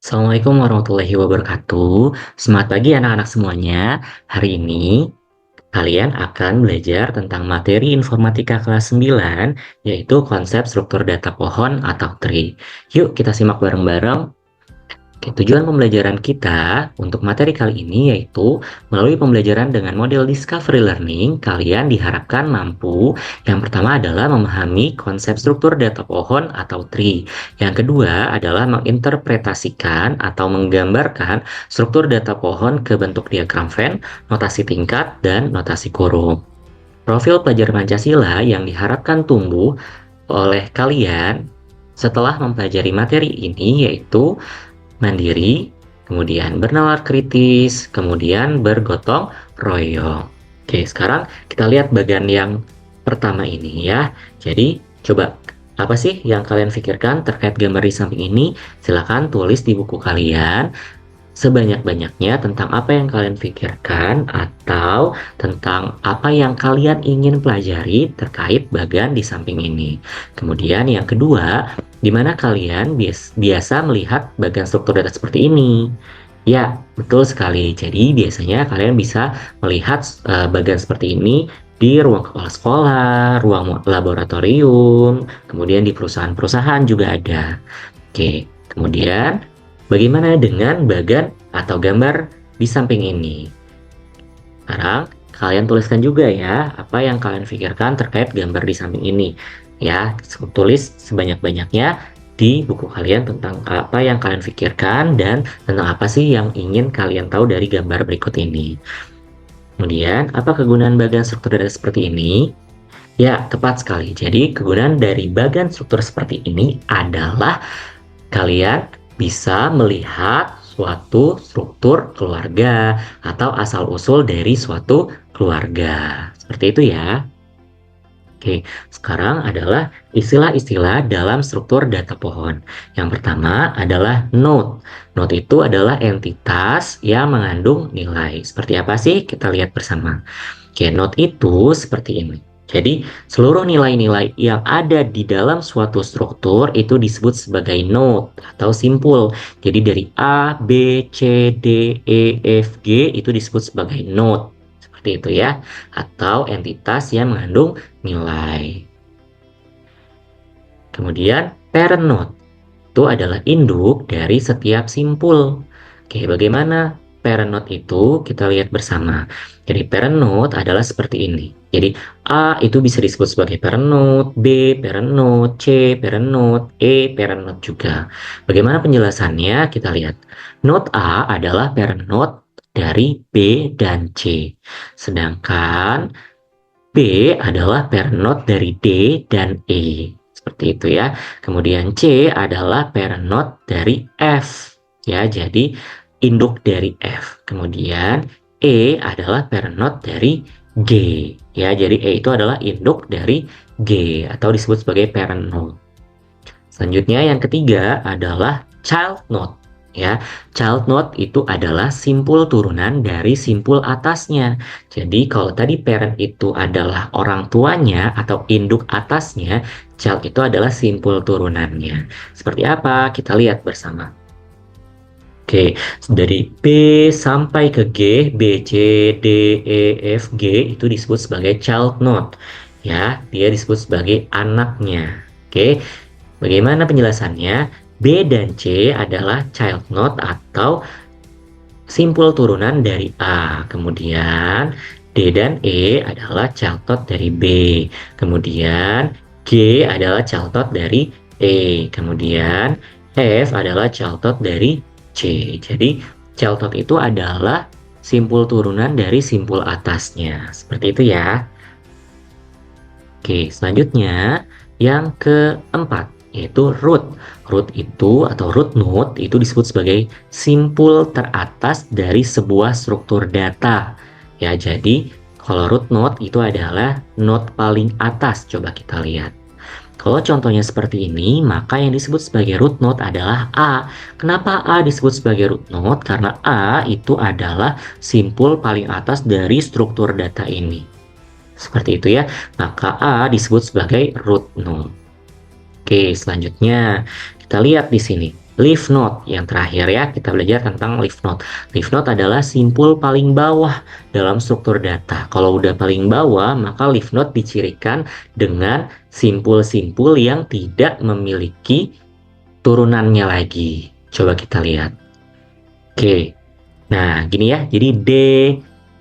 Assalamualaikum warahmatullahi wabarakatuh. Semangat pagi anak-anak semuanya. Hari ini kalian akan belajar tentang materi informatika kelas 9, yaitu konsep struktur data pohon atau tree. Yuk kita simak bareng-bareng. Oke, tujuan pembelajaran kita untuk materi kali ini yaitu melalui pembelajaran dengan model Discovery Learning, kalian diharapkan mampu yang pertama adalah memahami konsep struktur data pohon atau tree. Yang kedua adalah menginterpretasikan atau menggambarkan struktur data pohon ke bentuk diagram Venn, notasi tingkat, dan notasi kurung. Profil pelajar Pancasila yang diharapkan tumbuh oleh kalian setelah mempelajari materi ini yaitu mandiri, kemudian bernalar kritis, kemudian bergotong royong. Oke, sekarang kita lihat bagian yang pertama ini ya. Jadi, coba apa sih yang kalian pikirkan terkait gambar di samping ini? Silahkan tulis di buku kalian sebanyak-banyaknya tentang apa yang kalian pikirkan atau tentang apa yang kalian ingin pelajari terkait bagian di samping ini. Kemudian yang kedua, di mana kalian biasa melihat bagian struktur data seperti ini? Ya, betul sekali. Jadi biasanya kalian bisa melihat bagian seperti ini di ruang kepala sekolah, ruang laboratorium, kemudian di perusahaan-perusahaan juga ada. Oke, kemudian bagaimana dengan bagan atau gambar di samping ini? Sekarang kalian tuliskan juga ya apa yang kalian pikirkan terkait gambar di samping ini. Ya, tulis sebanyak-banyaknya di buku kalian tentang apa yang kalian pikirkan dan tentang apa sih yang ingin kalian tahu dari gambar berikut ini. Kemudian, apa kegunaan bagan struktur data seperti ini? Ya, tepat sekali. Jadi, kegunaan dari bagan struktur seperti ini adalah kalian bisa melihat suatu struktur keluarga atau asal-usul dari suatu keluarga. Seperti itu ya. Oke, sekarang adalah istilah-istilah dalam struktur data pohon. Yang pertama adalah node. Node itu adalah entitas yang mengandung nilai. Seperti apa sih? Kita lihat bersama. Oke, node itu seperti ini. Jadi, seluruh nilai-nilai yang ada di dalam suatu struktur itu disebut sebagai node atau simpul. Jadi, dari A, B, C, D, E, F, G itu disebut sebagai node. Seperti itu ya. Atau entitas yang mengandung nilai. Kemudian, parent node. Itu adalah induk dari setiap simpul. Oke, bagaimana parent node itu? Kita lihat bersama. Jadi parent node adalah seperti ini. Jadi A itu bisa disebut sebagai parent node, B parent node, C parent node, E parent node juga. Bagaimana penjelasannya? Kita lihat. Node A adalah parent node dari B dan C. Sedangkan B adalah parent node dari D dan E. Seperti itu ya. Kemudian C adalah parent node dari F. Ya, jadi induk dari F. Kemudian E adalah parent node dari G. Ya, jadi E itu adalah induk dari G atau disebut sebagai parent node. Selanjutnya yang ketiga adalah child node. Ya, child node itu adalah simpul turunan dari simpul atasnya. Jadi kalau tadi parent itu adalah orang tuanya atau induk atasnya, child itu adalah simpul turunannya. Seperti apa? Kita lihat bersama. Oke, dari B sampai ke G, B, C, D, E, F, G itu disebut sebagai child node. Ya, dia disebut sebagai anaknya. Oke, bagaimana penjelasannya? B dan C adalah child node atau simpul turunan dari A. Kemudian D dan E adalah child node dari B. Kemudian G adalah child node dari E. Kemudian F adalah child node dari C. Jadi child node itu adalah simpul turunan dari simpul atasnya. Seperti itu ya. Oke, selanjutnya yang keempat yaitu root. Root itu atau root node itu disebut sebagai simpul teratas dari sebuah struktur data. Ya, jadi kalau root node itu adalah node paling atas. Coba kita lihat. Kalau contohnya seperti ini, maka yang disebut sebagai root node adalah A. Kenapa A disebut sebagai root node? Karena A itu adalah simpul paling atas dari struktur data ini. Seperti itu ya, maka A disebut sebagai root node. Oke, selanjutnya kita lihat di sini. leaf node. Yang terakhir ya, kita belajar tentang leaf node. Leaf node adalah simpul paling bawah dalam struktur data. Kalau udah paling bawah, maka leaf node dicirikan dengan simpul-simpul yang tidak memiliki turunannya lagi. Coba kita lihat. Oke. Nah, gini ya. Jadi D,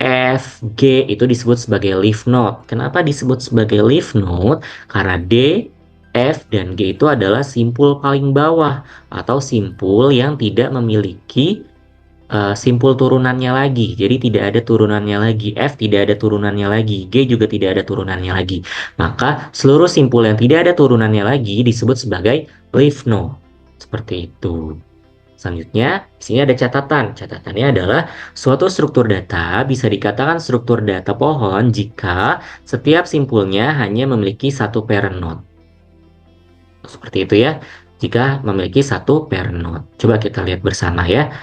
F, G itu disebut sebagai leaf node. Kenapa disebut sebagai leaf node? Karena D, F, dan G itu adalah simpul paling bawah atau simpul yang tidak memiliki simpul turunannya lagi. Jadi tidak ada turunannya lagi. F tidak ada turunannya lagi. G juga tidak ada turunannya lagi. Maka seluruh simpul yang tidak ada turunannya lagi disebut sebagai leaf node. Seperti itu. Selanjutnya, di sini ada catatan. Catatannya adalah suatu struktur data bisa dikatakan struktur data pohon jika setiap simpulnya hanya memiliki satu parent node. Seperti itu ya, jika memiliki satu parent node. Coba kita lihat bersama ya.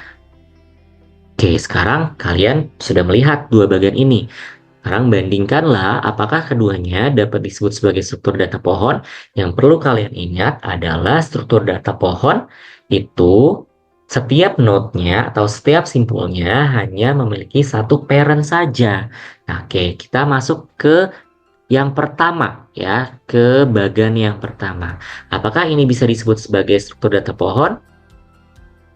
Oke, sekarang kalian sudah melihat dua bagian ini. Sekarang bandingkanlah apakah keduanya dapat disebut sebagai struktur data pohon. Yang perlu kalian ingat adalah struktur data pohon itu setiap node-nya atau setiap simpulnya hanya memiliki satu parent saja. Nah, oke, kita masuk ke yang pertama ya, ke bagian yang pertama. Apakah ini bisa disebut sebagai struktur data pohon?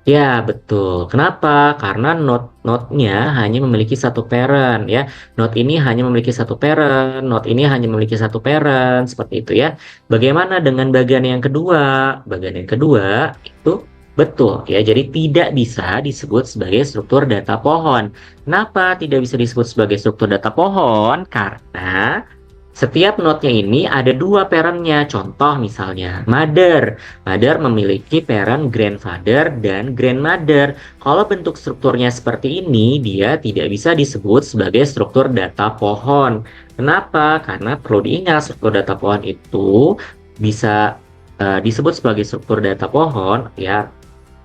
Ya, betul. Kenapa? Karena node-nya hanya memiliki satu parent ya. Node ini hanya memiliki satu parent, node ini hanya memiliki satu parent, seperti itu ya. Bagaimana dengan bagian yang kedua? Bagian yang kedua itu betul ya. Jadi tidak bisa disebut sebagai struktur data pohon. Kenapa tidak bisa disebut sebagai struktur data pohon? Karena setiap node-nya ini ada dua parent-nya. Contoh misalnya, mother. Mother memiliki parent grandfather dan grandmother. Kalau bentuk strukturnya seperti ini, dia tidak bisa disebut sebagai struktur data pohon. Kenapa? Karena perlu diingat, struktur data pohon itu bisa disebut sebagai struktur data pohon ya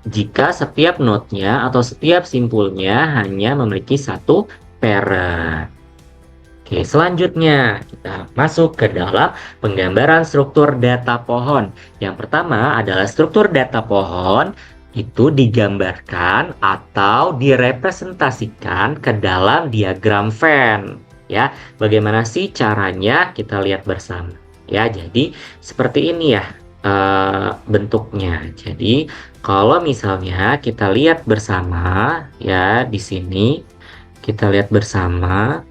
jika setiap node-nya atau setiap simpulnya hanya memiliki satu parent. Oke, selanjutnya kita masuk ke dalam penggambaran struktur data pohon. Yang pertama adalah struktur data pohon itu digambarkan atau direpresentasikan ke dalam diagram Venn. Ya, bagaimana sih caranya? Kita lihat bersama. Ya, jadi seperti ini ya bentuknya. Jadi kalau misalnya kita lihat bersama ya di sini kita lihat bersama.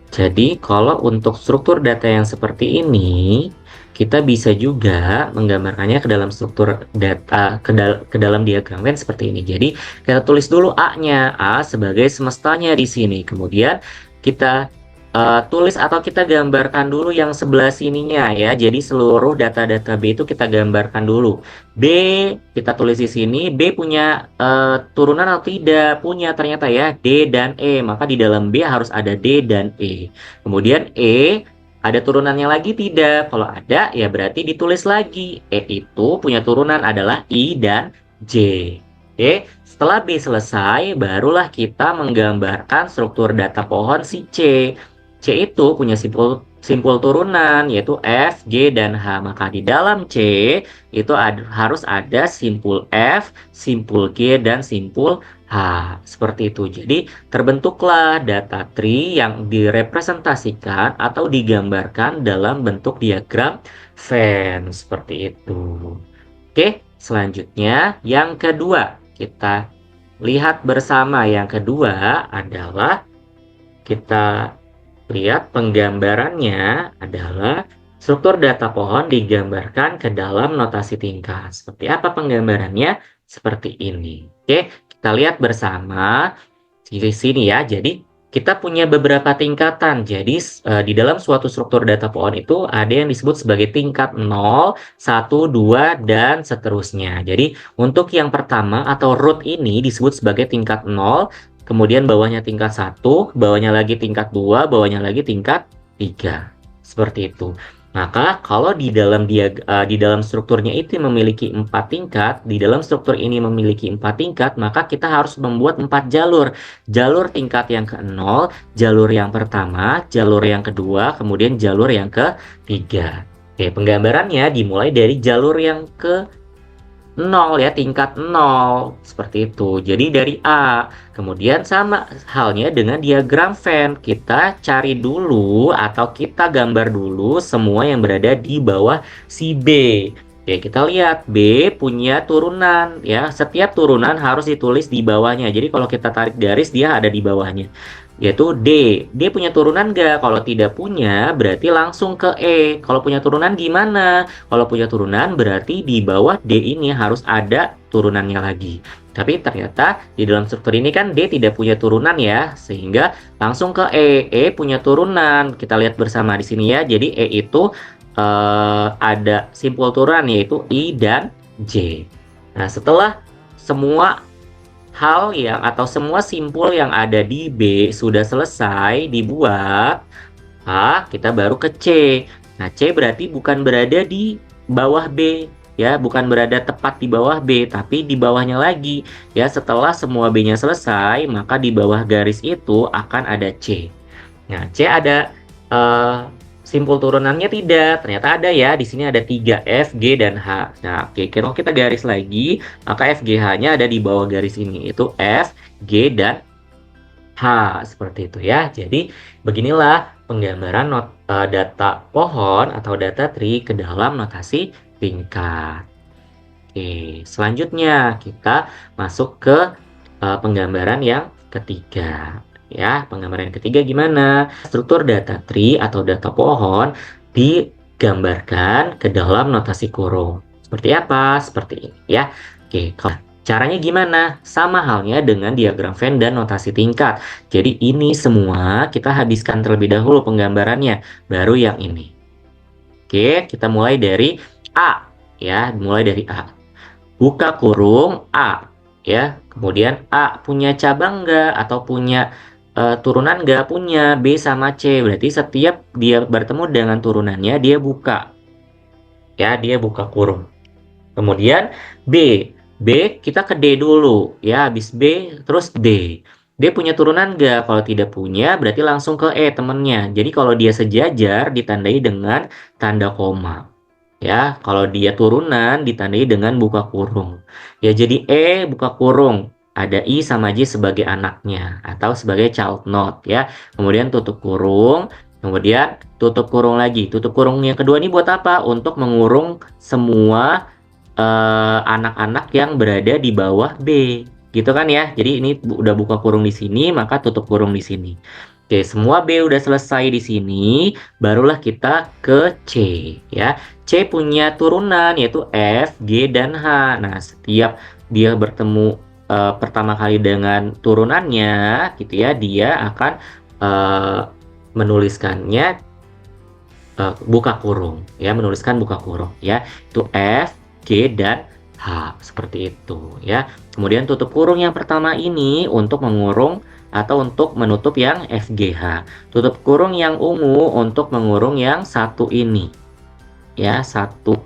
Jadi, kalau untuk struktur data yang seperti ini, kita bisa juga menggambarkannya ke dalam struktur data, ke dalam diagram Venn seperti ini. Jadi, kita tulis dulu A-nya, A sebagai semestanya di sini. Kemudian, kita tulis atau kita gambarkan dulu yang sebelah sininya ya. Jadi, seluruh data-data B itu kita gambarkan dulu. B, kita tulis di sini, B punya turunan atau tidak? Punya ternyata ya, D dan E. Maka di dalam B harus ada D dan E. Kemudian E, ada turunannya lagi tidak? Kalau ada, ya berarti ditulis lagi. E itu punya turunan adalah I dan J. Oke, setelah B selesai, barulah kita menggambarkan struktur data pohon si C. C itu punya simpul turunan, yaitu F, G, dan H. Maka di dalam C, itu harus ada simpul F, simpul G, dan simpul H. Seperti itu. Jadi, terbentuklah data tree yang direpresentasikan atau digambarkan dalam bentuk diagram Venn. Seperti itu. Oke, selanjutnya yang kedua. Kita lihat bersama. Yang kedua adalah kita lihat penggambarannya adalah struktur data pohon digambarkan ke dalam notasi tingkat. Seperti apa penggambarannya? Seperti ini. Oke, kita lihat bersama di sini ya. Jadi kita punya beberapa tingkatan. Jadi di dalam suatu struktur data pohon itu ada yang disebut sebagai tingkat 0, 1, 2, dan seterusnya. Jadi untuk yang pertama atau root ini disebut sebagai tingkat 0. Kemudian bawahnya tingkat 1, bawahnya lagi tingkat 2, bawahnya lagi tingkat 3. Seperti itu. Maka kalau di dalam strukturnya itu memiliki 4 tingkat, di dalam struktur ini memiliki 4 tingkat, maka kita harus membuat 4 jalur. Jalur tingkat yang ke-0, jalur yang pertama, jalur yang kedua, kemudian jalur yang ketiga. Oke, penggambarannya dimulai dari jalur yang ke nol ya, tingkat nol, seperti itu. Jadi dari A. Kemudian sama halnya dengan diagram Venn, kita cari dulu atau kita gambar dulu semua yang berada di bawah si B. Oke, kita lihat B punya turunan ya. Setiap turunan harus ditulis di bawahnya. Jadi kalau kita tarik garis dia ada di bawahnya. Yaitu D. D punya turunan nggak? Kalau tidak punya, berarti langsung ke E. Kalau punya turunan gimana? Kalau punya turunan berarti di bawah D ini harus ada turunannya lagi. Tapi ternyata di dalam struktur ini kan D tidak punya turunan ya, sehingga langsung ke E. E punya turunan. Kita lihat bersama di sini ya. Jadi E itu ada simpul turunan yaitu I dan J. Nah, setelah semua hal yang atau semua simpul yang ada di B sudah selesai dibuat, kita baru ke C. Nah, C berarti bukan berada di bawah B, ya, bukan berada tepat di bawah B, tapi di bawahnya lagi. Ya, setelah semua B-nya selesai, maka di bawah garis itu akan ada C. Nah, C ada simpul turunannya tidak, ternyata ada ya. Di sini ada 3 F, G, dan H. Nah, oke, kalau kita garis lagi, maka FGH-nya ada di bawah garis ini, itu F, G, dan H. Seperti itu ya. Jadi, beginilah penggambaran data pohon atau data tree ke dalam notasi tingkat. Oke, selanjutnya kita masuk ke penggambaran yang ketiga. Ya, penggambaran ketiga gimana? Struktur data tree atau data pohon digambarkan ke dalam notasi kurung. Seperti apa? Seperti ini ya. Oke, caranya gimana? Sama halnya dengan diagram Venn dan notasi tingkat. Jadi ini semua kita habiskan terlebih dahulu penggambarannya, baru yang ini. Oke, kita mulai dari A ya, mulai dari A. Buka kurung A ya, kemudian A punya cabang nggak atau punya turunan nggak? Punya. B sama C, berarti setiap dia bertemu dengan turunannya dia buka ya, dia buka kurung. Kemudian B kita ke D dulu ya, habis B terus D. D punya turunan nggak? Kalau tidak punya berarti langsung ke E temennya. Jadi kalau dia sejajar ditandai dengan tanda koma. Ya, kalau dia turunan ditandai dengan buka kurung. Ya, jadi E buka kurung. Ada I sama J sebagai anaknya atau sebagai child node ya. Kemudian tutup kurung, kemudian tutup kurung lagi. Tutup kurung yang kedua ini buat apa? Untuk mengurung semua anak-anak yang berada di bawah B. Gitu kan ya. Jadi ini udah buka kurung di sini, maka tutup kurung di sini. Oke, semua B udah selesai di sini, barulah kita ke C ya. C punya turunan yaitu F, G, dan H. Nah, setiap dia bertemu pertama kali dengan turunannya gitu ya, dia akan menuliskannya buka kurung ya, menuliskan buka kurung ya. Itu F, G, dan H seperti itu ya. Kemudian tutup kurung yang pertama ini untuk mengurung atau untuk menutup yang FGH. Tutup kurung yang ungu untuk mengurung yang satu ini. Ya, satu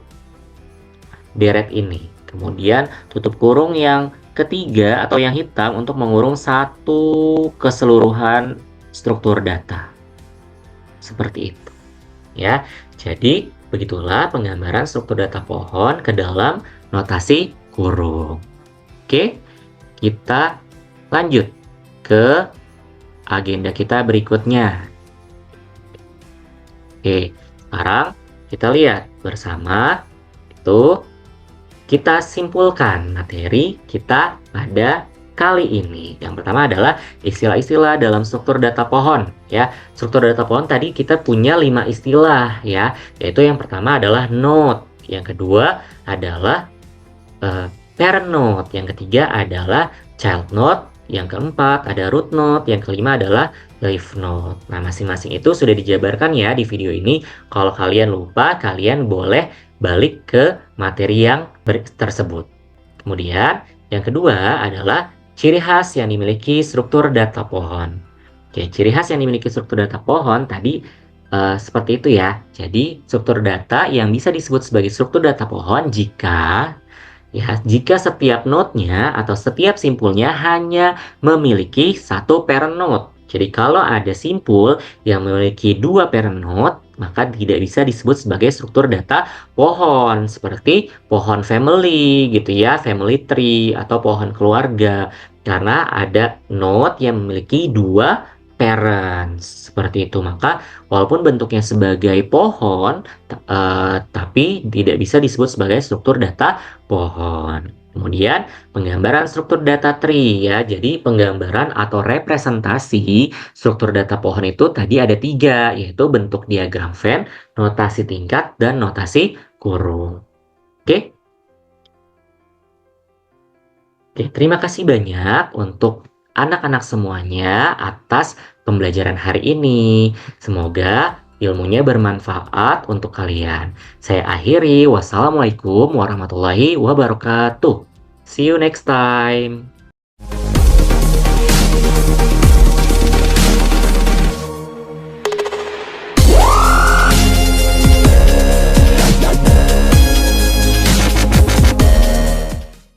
deret ini. Kemudian tutup kurung yang ketiga atau yang hitam untuk mengurung satu keseluruhan struktur data. Seperti itu. Ya. Jadi, begitulah penggambaran struktur data pohon ke dalam notasi kurung. Oke, kita lanjut ke agenda kita berikutnya. Oke, sekarang kita lihat bersama itu kita simpulkan materi kita pada kali ini. Yang pertama adalah istilah-istilah dalam struktur data pohon ya. Struktur data pohon tadi kita punya 5 istilah ya, yaitu yang pertama adalah node, yang kedua adalah parent node, yang ketiga adalah child node, yang keempat ada root node, yang kelima adalah leaf node. Nah, masing-masing itu sudah dijabarkan ya di video ini. Kalau kalian lupa, kalian boleh balik ke materi yang tersebut. Kemudian, yang kedua adalah ciri khas yang dimiliki struktur data pohon. Oke, ciri khas yang dimiliki struktur data pohon tadi seperti itu ya. Jadi, struktur data yang bisa disebut sebagai struktur data pohon jika setiap node-nya atau setiap simpulnya hanya memiliki satu parent node. Jadi kalau ada simpul yang memiliki dua parent node, maka tidak bisa disebut sebagai struktur data pohon, seperti pohon family gitu ya, family tree atau pohon keluarga. Karena ada node yang memiliki dua parents, seperti itu. Maka walaupun bentuknya sebagai pohon, tapi tidak bisa disebut sebagai struktur data pohon. Kemudian penggambaran struktur data tree ya. Jadi penggambaran atau representasi struktur data pohon itu tadi ada tiga, yaitu bentuk diagram Venn, notasi tingkat, dan notasi kurung. Oke? Oke, terima kasih banyak untuk anak-anak semuanya atas pembelajaran hari ini. Semoga ilmunya bermanfaat untuk kalian. Saya akhiri. Wassalamualaikum warahmatullahi wabarakatuh. See you next time.